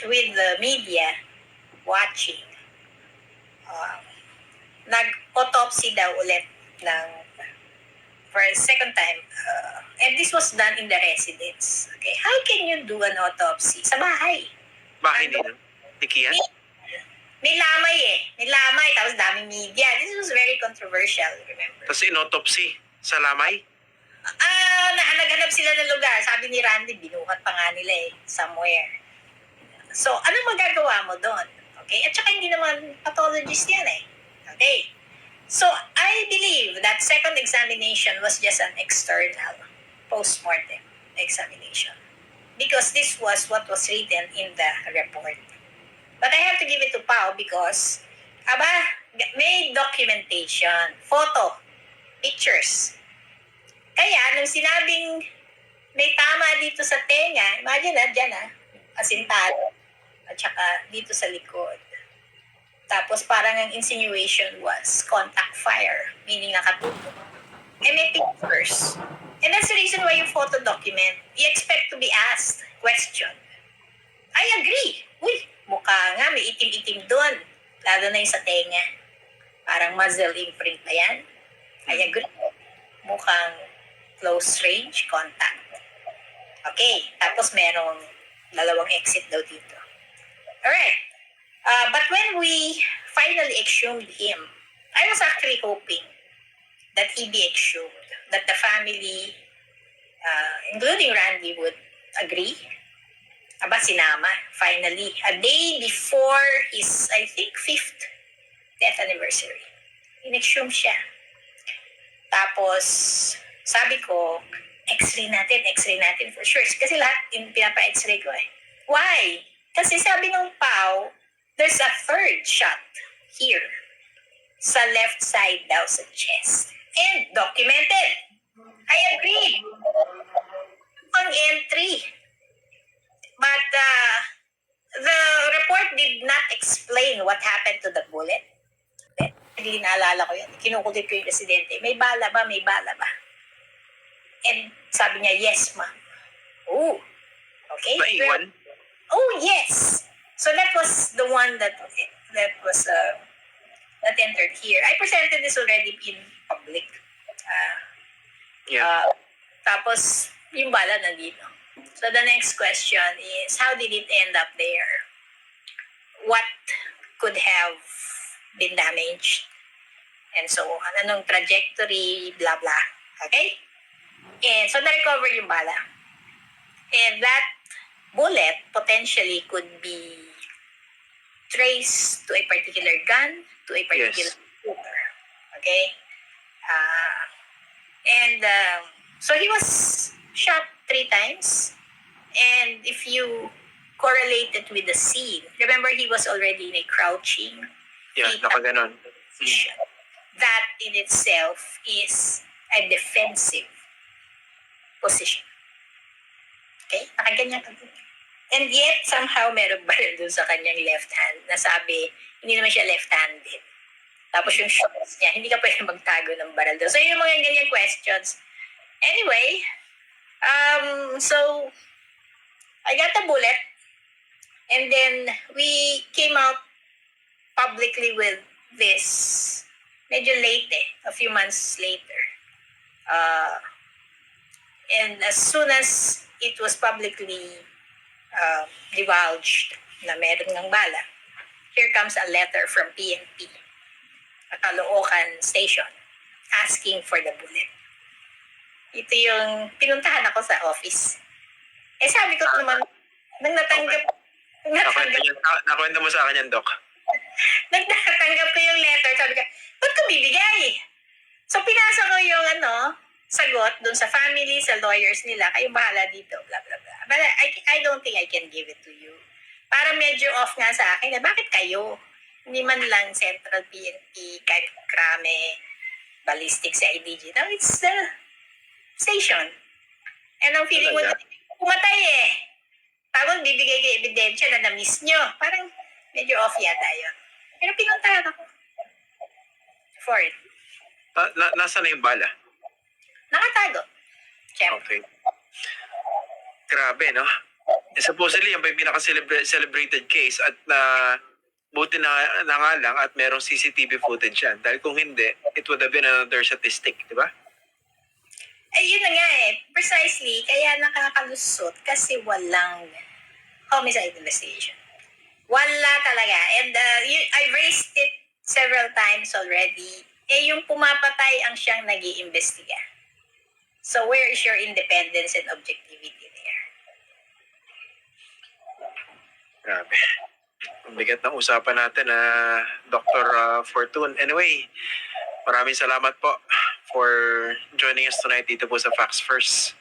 with the media watching, nag-autopsy daw ulit ng for a second time. And this was done in the residence. Okay, how can you do an autopsy sa bahay? Bahay nila? Ni Kian? May lamay eh. May lamay, tapos daming media. This was very controversial, remember? Tapos in-autopsy sa lamay? Naghanap sila ng lugar. Sabi ni Randy, binuhat pa nga nila eh, somewhere. So, anong magagawa mo doon? Okay? At saka hindi naman pathologist yan eh. Okay? So, I believe that second examination was just an external post-mortem examination. Because this was what was written in the report. But I have to give it to Pao because, may documentation, photo, pictures. Kaya, nung sinabing may tama dito sa tenga, imagine dyan asintado, at saka dito sa likod. Tapos parang ang insinuation was contact fire, meaning nakatutok. And may pictures. And that's the reason why you photo document. You expect to be asked question. I agree. Uy, mukha nga, may itim-itim doon. Lalo na yung sa tenga. Parang muzzle imprint pa yan. I agree. Mukhang close range contact. Okay, tapos merong dalawang exit daw dito. Alright. But when we finally exhumed him, I was actually hoping that he be exhumed, that the family, including Randy, would agree. Sinama, finally, a day before his, I think, 5th death anniversary. In-exhume siya. Tapos, sabi ko, x-ray natin for sure. Kasi lahat pinapa-x-ray ko eh. Why? Kasi sabi ng Pao, there's a third shot here sa left side daw sa chest. And documented. I agree. Ang entry. But the report did not explain what happened to the bullet. Hindi naalala ko yan. Kinukulit ko yung residente. May bala ba? And sabi niya, yes, ma'am. Oh, okay. Naiwan? Oh, yes. So that was the one that entered here. I presented this already in public. Tapos, yung bala nandito. So the next question is, how did it end up there? What could have been damaged? And so on. Anong trajectory, blah, blah. Okay? And so na-recover yung bala. And that bullet potentially could be traced to a particular gun, to a particular shooter. Okay? So he was shot 3 times. And if you correlate it with the scene, remember he was already in a crouching nakaganon. position. That in itself is a defensive position. Okay? Nakaganyan ka. And yet, somehow, meron baril dun sa kanyang left hand na sabi, hindi naman siya left-handed. Tapos yung shots niya, hindi ka pwede magtago ng baril doon. So, yung mga ganyan questions. Anyway, so, I got the bullet. And then, we came out publicly with this medyo late a few months later. And as soon as it was publicly divulged na meron ng bala, here comes a letter from PNP, Caloocan Station, asking for the bullet. Ito yung pinuntahan ako sa office. Sabi ko naman, nang natanggap Nakwento mo sa akin yan, Doc. Nagtatanggap ko yung letter, sabi ko, ba't ko bibigay? So, pinasa ko yung sagot dun sa family, sa lawyers nila, kayong bahala dito, blah, blah, blah. But I don't think I can give it to you. Para medyo off nga sa akin, bakit kayo? Hindi man lang Central PNP, kahit Krame, Ballistic sa IDG. Now, it's the station. And ang feeling mo, pumatay Tapos bibigay kayo ebidensya na na-miss nyo. Parang medyo off yata yun. Pero pinuntahan ako for it. Nasaan na yung bala? Nakatago. Siyempre. Okay. Grabe, no? Supposedly, yan ba yung pinaka-celebrated case at na buti na nga lang at merong CCTV footage yan. Dahil kung hindi, it would have been another statistic, di ba? Eh, yun na nga eh. Precisely, kaya nakakalusot kasi walang homicide investigation. Wala talaga. And I raised it several times already. Eh, yung pumapatay ang siyang nag-iimbestiga. So, where is your independence and objectivity there? Grabe. Ang bigat ng usapan natin na Dr. Fortune. Anyway, maraming salamat po for joining us tonight dito po sa Facts First.